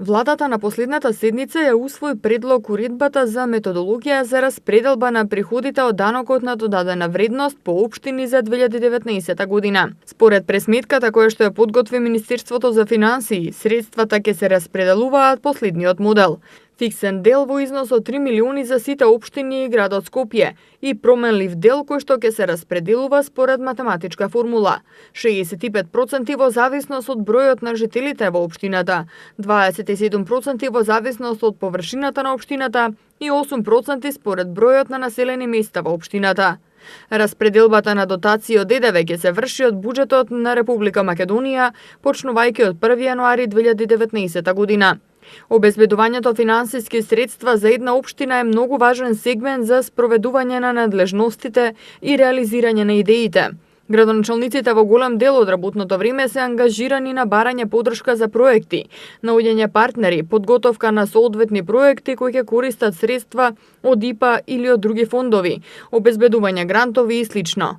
Владата на последната седница ја усвои предлог уредбата за методологија за распределба на приходите од данокот на додадена вредност по општини за 2019 година. Според пресметката која што ја подготви Министерството за финансии, средствата ќе се распределуваат по следниот модел: фиксен дел во износ од 3 милиони за сите општини и градот Скопје и променлив дел кој што ќе се распределува според математичка формула: 65% во зависност од бројот на жителите во општината, 27% во зависност од површината на општината и 8% според бројот на населени места во општината. Распределбата на дотации од ДДВ ќе се врши од буџетот на Република Македонија, почнувајќи од 1 јануари 2019 година. Обезбедувањето финансиски средства за една општина е многу важен сегмент за спроведување на надлежностите и реализирање на идеите. Градоначалниците во голем дел од работното време се ангажирани на барање поддршка за проекти, наоѓање партнери, подготовка на соодветни проекти кои ќе користат средства од ИПА или од други фондови, обезбедување грантови и слично.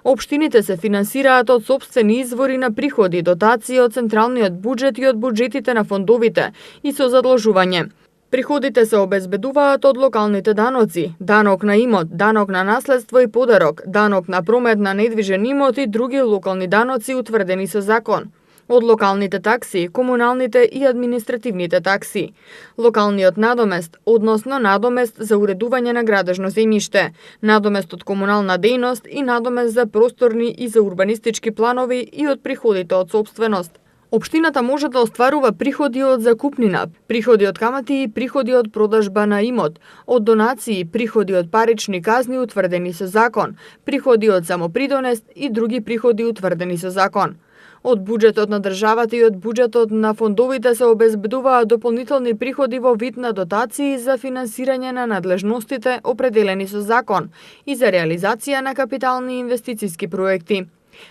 Општините се финансираат од сопствени извори на приходи, дотации од централниот буџет и од буџетите на фондовите и со задолжување. Приходите се обезбедуваат од локалните даноци, данок на имот, данок на наследство и подарок, данок на промет на недвижен имот и други локални даноци утврдени со закон, од локалните такси, комуналните и административните такси, локалниот надомест, односно надомест за уредување на градежно земјиште, надомест од комунална дејност и надомест за просторни и за урбанистички планови и од приходите од сопственост. Општината може да остварува приходи од закупнина, приходи од камати и приходи од продажба на имот, од донации, приходи од парични казни утврдени со закон, приходи од самопридонест и други приходи утврдени со закон. Од буџетот на државата и од буџетот на фондовите се обезбедуваат дополнителни приходи во вид на дотации за финансирање на надлежностите определени со закон и за реализација на капитални инвестициски проекти.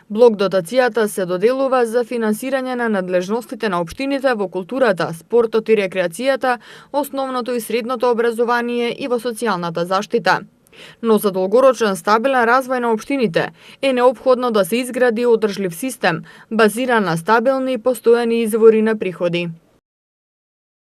Блок дотацијата се доделува за финансирање на надлежностите на општините во културата, спортот и рекреацијата, основното и средното образование и во социјалната заштита. Но за долгорочен стабилен развој на општините е неопходно да се изгради одржлив систем, базиран на стабилни и постојани извори на приходи.